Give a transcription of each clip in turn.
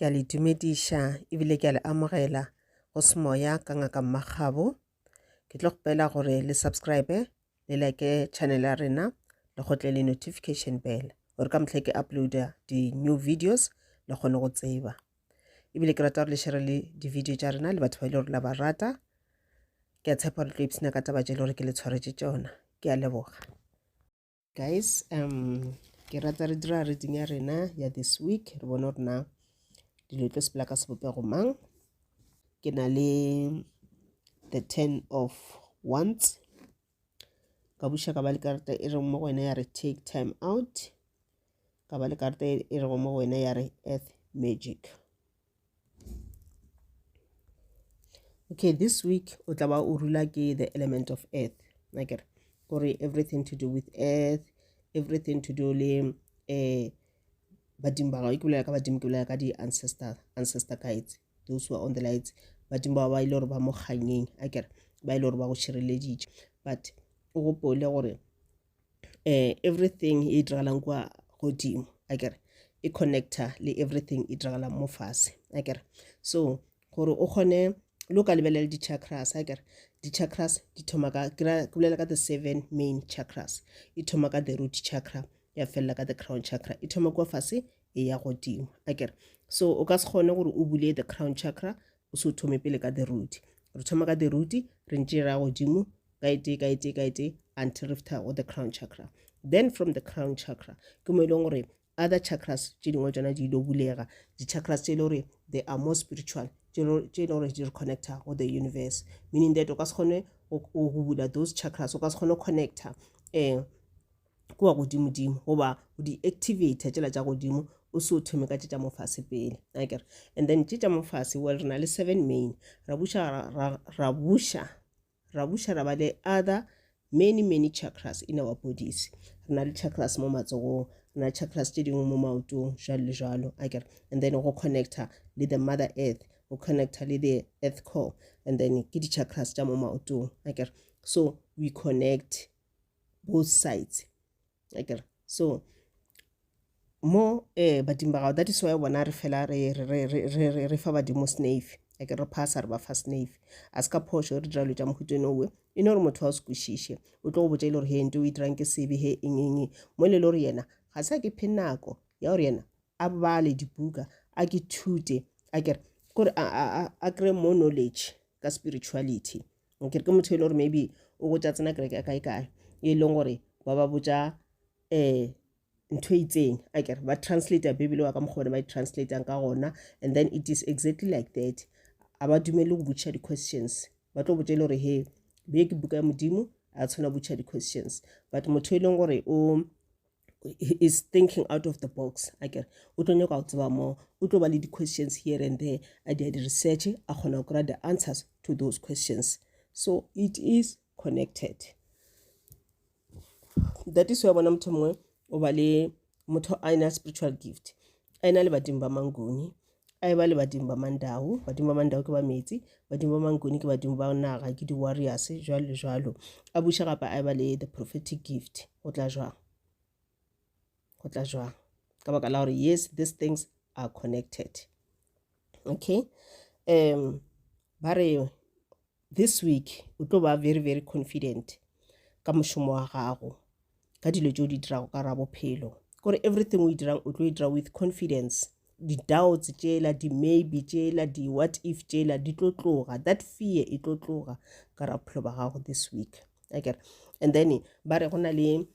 Ke a le dumediša ebile ke a le amogela go semoya ka ngaka Mmakgabo. Ke tlo gopela gore le subscribe le like channel ya rena le gotle le notification bell gore ka motlha ke uploada di-new videos le kgone go tseba. Ebile ke rata gore le share le di-video tša rena le batho ba ile gore la ba rata. Ke a tshepa gore tlo ipsina ka taba tše le gore ke le tshwaretše tšona. Ke a leboga. Guys, ke rata re dira reading ya rena ya this week. Re bone gore na dilo tlo sepela ka sebopego mang. Ke na le the 10 of wands. Ka buša ka ba le karata e reng mo go wena ya re take time out. Ka ba le karata e reng mo go wena ya re earth magic. Okay, this week o tla ba o rula ke the element of earth. Like gore everything to do with earth, everything to do le badimo ba gago, ke bolela ka badimo ke bolela ka di ancestor guides, those who are on the lights. Badimo ba ile gore ba mo kganyeng akere ba ile gore ba go šireleditše, but o gopole gore everything e diragalang kwa godimo akere e connecta le everything e diragalang mo fase akere. So gore o kgone lo ka lebelela di-chakras akere di-chakras di thoma ka ke bolela ka the 7 main chakras. E thoma ka the root chakra ya fella ka the crown chakra, e thoma kwa fase e ya godimo akere. So o ka se kgone gore o bule the crown chakra o se o thome pele ka the root. Re thoma ka the root re ntše ra godimo ka ete until re fitha go the crown chakra. Then from the crown chakra ke mo e leng gore other chakras tše dingwe tsona di ilo bulega, di-chakras tše e le gore they are more spiritual, tše e le gore di re connecta go the universe, meaning that o ka se kgone go bula those chakras, o ka se kgone go connecta kua godimo-dimo goba o di-activate tšela tša godimo o se o thome ka tše tša mofase pele akere. And then tše tša mofase, well re na le 7 main, ra buša ra ba le other many chakras in our bodies. Re na le chakras mo matsogong, re na le chakras tše dingwe mo maotong jalo le jalo akere. And then go connecta le the mother earth, go connecta le the earth core, and then ke di-chakras tša mo maotong akere. So we connect both sides akere. So mo badimo ba gago, that is why bona re fela re fa badimo snave akere, re phasa re ba fa snave. A se ka phošo re dira lo tša mohuteng owe e no gore motho wa o se kwešiše o tlo go botša ile gore he nte o itirang ke sebe he eng mo le gore yena ga se a ke phe nako ya gore yena a bale dibuka a ke thute akere kore a kry more knowledge ka spirituality akere. Ke motho ile gore maybe o go tša tsena kereke kae e leng gore ba botša ntho itseng akere ba translate bibele wa ka mokgone ba translate ka gona, and then it is exactly like that. A ba dumele go botša di-questions, ba tlo botša ile gore he be ke buka ya modimo a tshwana botša di-questions. But motho e leng gore o is thinking out of the box akere o tlo nyaka go tseba mo, o tlo ba le di-questions here and there, a di-research a kgona go kry the answers to those questions. So it is connected. That is why bona motho mongwe o ba le motho a ena spiritual gift, a ena le badimo ba manguni, a ba le badimo ba mandau. Badimo ba mandau ke ba metsi, badimo ba manguni ke badimo ba naga, ke di-warriors jwalo le jwalo. A buša gape a ba le the prophetic gift. Go tla jwang ka baka la gore yes, these things are connected. Okay, ba re this week o tlo ba very confident ka mošomo wa gago, ka dilo tšeo di dirago ka ra bophelo, kore everything o e dirang o tlo e dira with confidence. Di-doubts tšela, di-maybe tšela, di-what if tšela di tlo tloga, that fear e tlo tloga ka ra bophelo ba gago this week akere. And then ba re go na le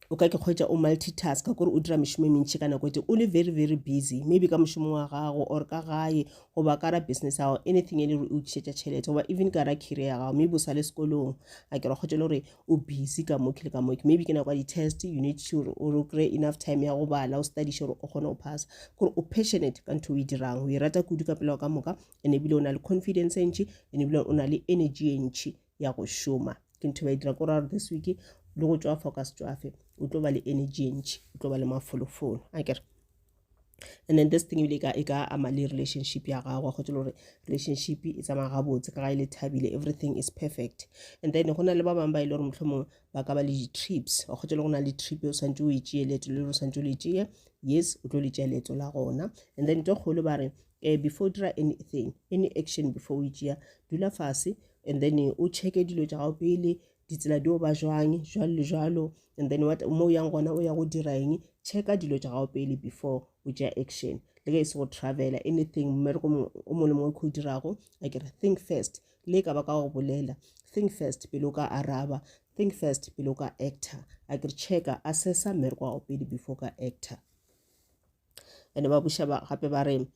o ka ke kgwetša o multitask kore o dira mešomo e mentši ka nako ete o le very busy, maybe ka mošomo wa gago or ka gae goba ka ra business ya gago, anything e le gore o tšhetša tšhelete goba even ka ra career ya gago, maybe o sa le sekolong akere kgwetša le gore o busy ka moke le ka moke, maybe ke nako ya di-test you need to o kry enough time ya go bala o studiše gore o kgone go pass, kore o passionate ka ntho o e dirang, o e rata kudu ka pela ka moka, and ebile o na le confidence e ntši, and ebile o na le energy e ntši ya go šoma. Ke ntho ba e dira kore gore this week le go tšwa focus tšwafe o tlo ba le energy e ntši, o tlo ba le mafolofolo akere. And then this thing will ika amali relationship ya gago go tlo re relationship is amagabotse ka ga ile thabile, everything is perfect. And then gona le ba bang ba ile re motlhomo ba ka ba le trips go tlo gona le trip o santse o itšee leto le o santse o le tšee, yes o tlo le tšea leto la gona. And then to golo ba re before try anything, any action before we tšea dula fase, and then o check dilo tša gago pele ditsela di o ba jwang jwalo le jwalo. And then what mo yang gona o ya go dira eng, checka dilo tša gago pele before o tšea action. Le ge se go travela anything mmereko o mo le mo go dirago I get think first, le ka ba ka go bolela think first pele o ka araba, think first pele o ka actor. I get checka assessa mmereko wa go pele before ka actor. And ba busha ba gape ba re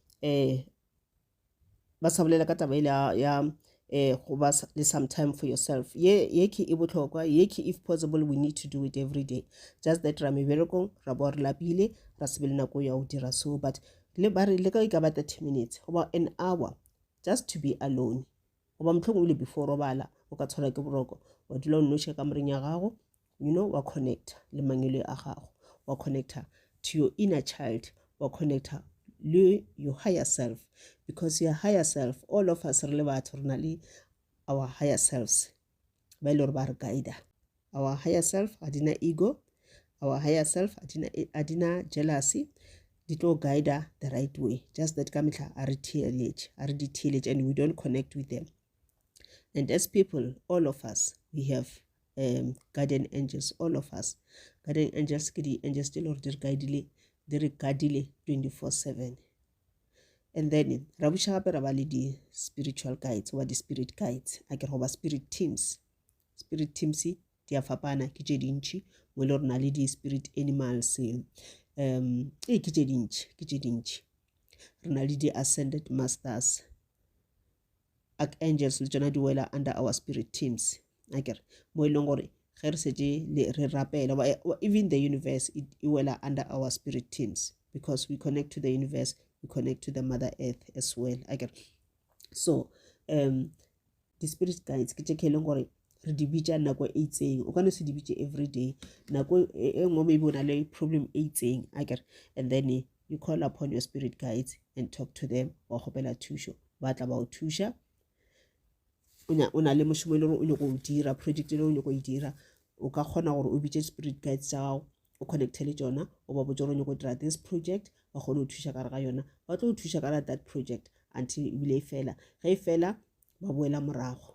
ba sa bolela ka taba ile ya go ba le some time for yourself. Ye ke e botlhokwa, ye ke if possible we need to do it every day. Just that ra meberekong ra bo re lapile ra se be le nako ya go dira so, but le ba re le ka ba 30 minutes about an hour just to be alone. Go ba motlhong o le before robala o ka tshwara ke boroko wa dula o noše ka moreng ya gago, you know, wa connecta le mangelo a gago, wa connecta to your inner child, wa connecta le your higher self, because your higher self, all of us re le batho re na le our higher selves ba ile ba re guide. Our higher self adina ego, our higher self adina jealousy, di tlo guide the right way, just that ka mehla a re theeletse and we don't connect with them. And as people, all of us, we have guardian angels, all of us. Guardian angels ke di angels di lor di re guidile 24/7. And then rabusha gape ra ba le di spiritual guides or the spirit guides, a ke go ba spirit teams di a fapana ke tše dintši mo le rena le di spirit animals ke tše dintši re na le di ascended masters, archangels le tšona di wela under our spirit teams. A kere mo e leng gore ge re setse re rapela, even the universe it wela under our spirit teams, because we connect to the universe, we connect to the mother earth as well. I get so the spirit guides ke tše ke leng gore re di bitša nako e itseng, o ka no se di bitše every day, nako e nngwe maybe o na le problem e itseng. I get, and then you call upon your spirit guides and talk to them, wa kgopela thušo ba tla ba o thuša. O na le mošomo le gore o nyako o dira project le o nyako o dira, o ka kgona gore o bitše spirit guides tša gago o connecte le tšona, o ba botse gore o nyako dira this project, ba kgone o thuša ka re ga yona, ba tlo o thuša ka that project until ebile e fela. Ge e fela ba boela morago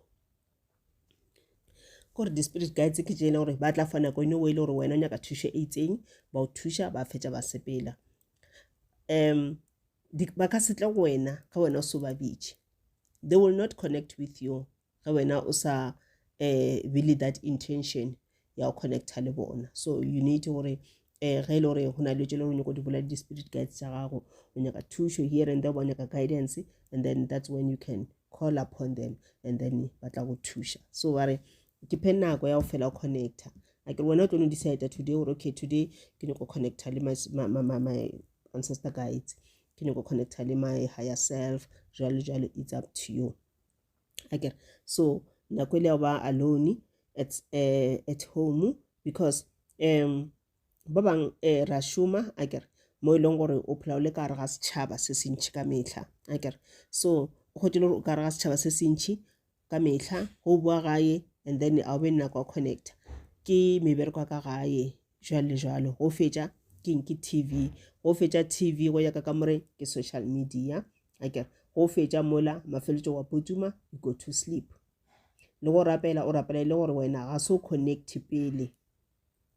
kore di spirit guides ke tšele gore ba tla fana ko ene o ile gore wena o nyaka thušo e itseng, ba o thuša ba fetša ba sepela. Ba ka se tle go wena ga wena o se ba bitše, they will not connect with you ga wena o sa really that intention ya go connecta le bona. So you need gore ge ile gore go na le tšele gore o nyako di bola di spirit guides tša gago, o nyaka thušo here and there, ba nyaka guidance, and then that's when you can call upon them and then ba tla go thuša. So ba re ke phe nako ya go fela go connecta. A ke wena o tlo no decide today gore okay today ke nyako connecta le my ancestor guides, ke nyako connecta le my higher self, jalo it's up to you. I get so nako ile ba alone at home, because ba bang ra šoma a kere mo e leng gore o phela o le ka re ga setšhaba se se ntšhi ka mehla. A kere so go tile gore o ka re ga setšhaba se se ntšhi ka mehla go bua gae, and then a be nako a connecta ke mebereko ka gae jalo go fetša ke TV, go fetša TV go ya ka more ke social media. A kere go fetša mola mafeletšo wa potuma you go to sleep. Le go rapela o rapela ile gore wena ga se o connect pele,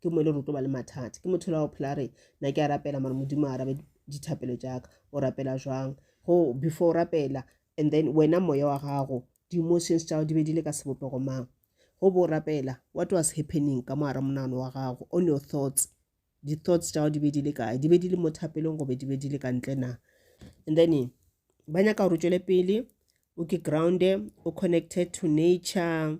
ke mo ile re tlo ba le mathata, ke motho la go phela re na ke a rapela mara modimo a arabe dithapelo tša ka, o rapela jwang go before rapela, and then wena moya wa gago di-emotions tša di be di le ka sebopego mang go bo rapela what was happening ka moara monano wa gago on your thoughts, di-thoughts tša di be di le kae, di be di le mo thapelong gobe di be di le ka ntle na. And then ba nyaka gore tšwele pele o ke grounded, o connected to nature,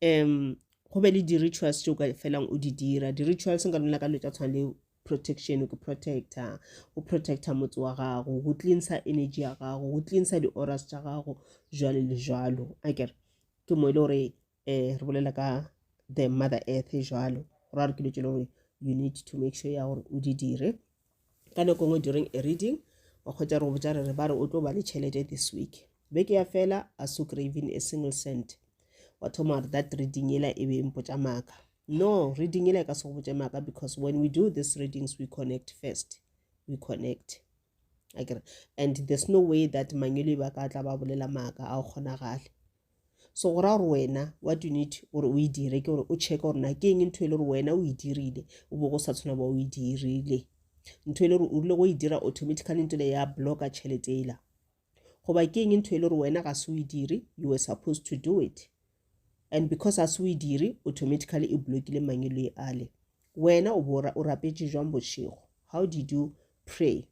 go be le di-rituals tšeo ka felang o di dira. Di-rituals nka nna ka lo tša tshwana le protection, o ke protecta motse wa gago, go cleansa energy ya gago, go cleansa di-auras tša gago jalo le jalo. A kere ke mo ile gore re bolela ka the mother earth jalo, go ra re ke lo tšele gore you need to make sure ya gore o di dire. ka nako ngwe during a reading wa khotsa re botsa re ba re o tlo ba le tšhelete this week beke ya fela a so craving a single cent wa thoma that reading ela e be mpotsa maka no reading ela ka so botsa maka because when we do these readings we connect first we connect and there's no way that mangelo ba ka tla ba bolela maka a kgonagale so go ra gore wena what you need gore o dire ke gore o check gore na ke eng ntho ile gore wena o e dirile o bo go sa tshwana ba o e dirile ntho ile gore o ile go e dira automatically ntho le ya blocka tšhelete ela goba ke eng ntho ile gore wena ga se o e dire you were supposed to do it and because as we dire automatically e blockile mangelo e ale wena o bora o rapetse jwang bošego how did you pray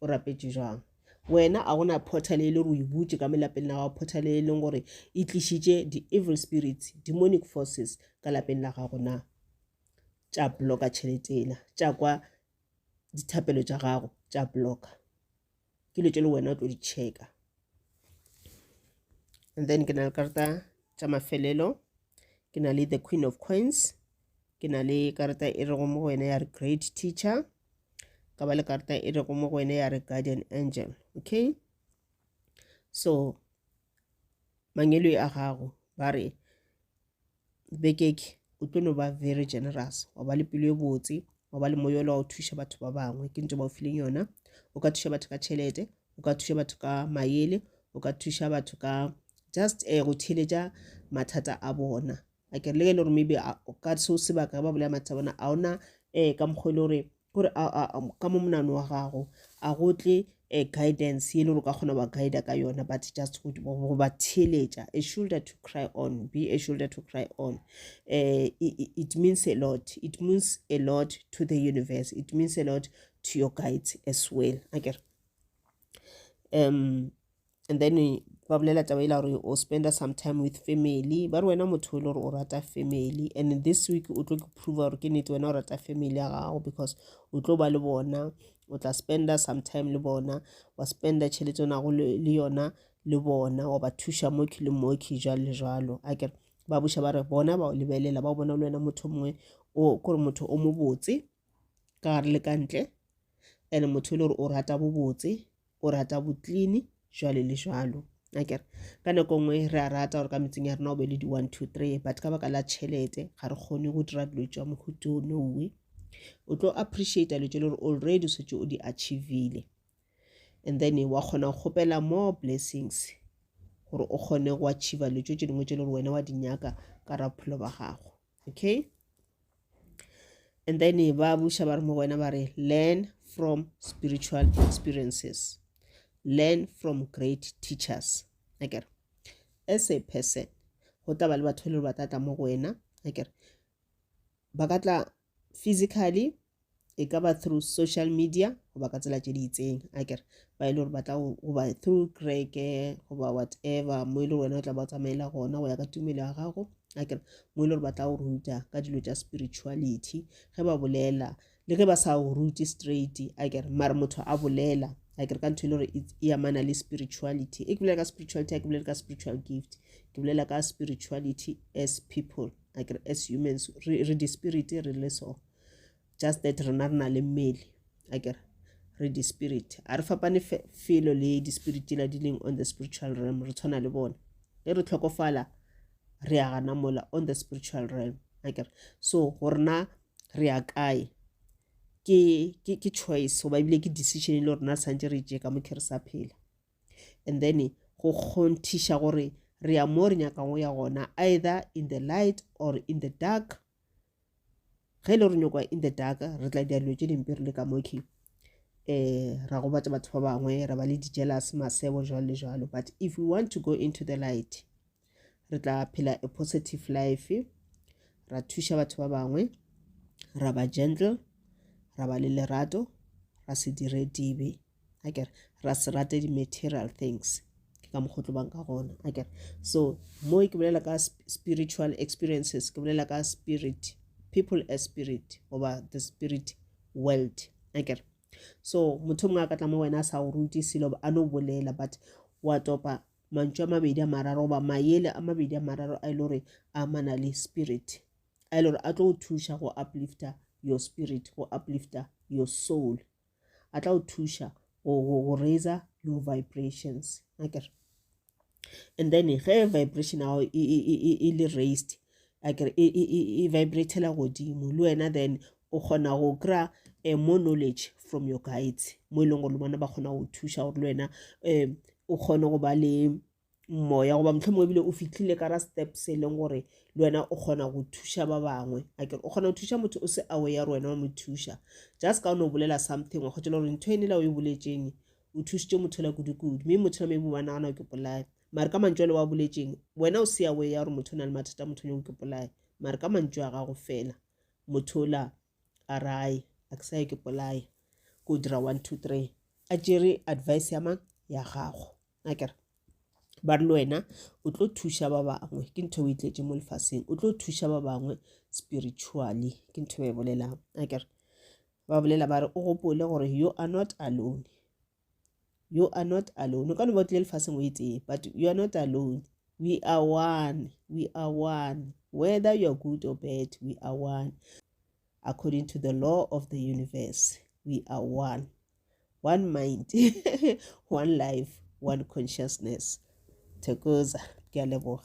o rapetse jwang wena a gona portal ile re o ibutse ka melapeng la gago portal ile leng gore e tlišitše the evil spirits demonic forces ka lapeng la gago na tša blocka tšhelete ela tša kwa dithapelo tša gago tša blocka ke le tšele wena o tlo di checka and then ke na le karata tša mafelelo ke na le the Queen of Coins ke na le karata e re go mo wena ya re great teacher ka ba le karata e re go mo wena ya re guardian angel okay so mangelo a gago ba re bekeke o tlo no ba very generous wa ba le pelo e botse wa ba le moyolo wa o thuša batho ba bangwe ke ntse ba o fileng yona o ka thuša batho ka tšhelete o ka thuša batho ka maele o ka thuša batho ka just go thiletša mathata a bona a ke le gore maybe o ka se o sebaka ba bolela mathata a bona a ona ka mokgwele gore ka mo monano wa gago a go tle guidance ye le gore ka kgona ba guide ka yona but just go ba thiletša a shoulder to cry on be a shoulder to cry on it means a lot it means a lot to the universe it means a lot to your guides as well and then ba bolela taba ela gore o spend some time with family ba re wena motho o le gore o rata family and this week o tlo ke prove gore ke nnete wena o rata family ya gago because o tlo ba le bona o tla spenda some time le bona wa spenda tšhelete ona go le yona le bona wa ba thuša mo ke le mo ke jalo le jalo a kere ba buša ba re bona ba o lebelela ba bona le wena motho mongwe o gore motho o mo botse ka gare le ka ntle and motho le gore o rata bo botse o rata bo clean jalo le jalo akere ka nako ngwe re a rata gore ka metseng ya rena o be le di 1 2 3 but ka baka la tšhelete ga re kgone go dira dilo tša mohuto nowe o tlo appreciate dilo tše le gore already o setse o di achievile and then wa kgona go kgopela more blessings gore o kgone go achieve dilo tše dingwe tše le gore wena wa di nyaka ka ra bophelo ba gago okay and then ba buša ba re mo wena ba re learn from spiritual experiences learn from great teachers akere as a person go taba le batho le ba tata mo go wena akere ba ka tla physically e ka ba through social media go ba ka tsela tše di itseng akere ba ile gore ba tla go ba through kreke go ba whatever mo ile wena o tla ba tsamaela gona go ya ka tumelo ya gago akere mo ile gore ba tla go ruta ka dilo tša spirituality ge ba bolela le ge ba sa go ruti straight akere mare motho a bolela akere ka ntho ile gore e amana le spirituality e ke bolela ka spirituality a ke bolela ka spiritual gift ke bolela ka spirituality as people akere as humans re di spirit re le so just that rena re na le mmele akere re di spirit a re fapane felo le di spirit la di leng on the spiritual realm re tshwana le bona le re tlhokofala re a gana mola on the spiritual realm akere so gorena re a kae ke choice go ba bile ke decision le rena santse re je ka mo ke re sa phela and then go kgonthiša gore re ya mo re nyakang go ya gona either in the light or in the dark ge le re nyakwa in the dark re tla dilo tše dimpe re le ka moke ra go batla batho ba bangwe ra ba le di-jealous masebo jalo le jalo but if we want to go into the light re tla phela a positive life ra thuša batho ba bangwe ra ba gentle ra ba le lerato ra se dire dibe akere ra se rate di-material things ke ka mokgotlo bang ka gona akere so mo ke bolela ka spiritual experiences ke bolela ka spirit people as spirit over the spirit world akere so motho mongwe a ka tla mo wena a sa go ruti selo a no bolela but wa topa mantšu a mabedi a mararo goba maele a mabedi a mararo a ile gore a amana le spirit a ile gore a tlo go thuša go uplifta your spirit go uplifta your soul a tla o thusha go raise low vibrations akere. And then ge vibration ao e le raised akere e vibratela godimo le wena, then o kgona go kry-a more knowledge from your guides mo e leng gore le bona ba kgona go thusha gore le wena o kgone go ba le moya goba motlhomongwe ebile o fitlhile ka ra steps e leng gore le wena o kgona go thusha ba bangwe akere o kgona go thusha motho o se aware ya re wena wa mo thusha just ka o ne o bolela something wa kgotela gore ntho e nela o e boletseng o thusitse motho la kudu-kudu mme motho la maybe ba nagana ke polaya mare ka mantšu ale wa boletseng wena o se aware ya gore motho o na le mathata motho o ke polaya mare ka mantšu a gago fela motho ola a rae a ke sa ye ke polaya ko dira 1 2 3 a tšere advice ya mang ya gago akere. Ba re le wena o tlo thusha ba bangwe ke ntho o itletse mo lefaseng o tlo thusha ba bangwe spiritually ke ntho e bolelang akere. Ba bolela ba re o gopole gore you are not alone, you are not alone. O ka no ba tlile lefaseng o itseng but you are not alone. We are one, we are one, whether you are good or bad, we are one. According to the law of the universe, we are one mind one life, one consciousness. Thokoza, ke a leboga.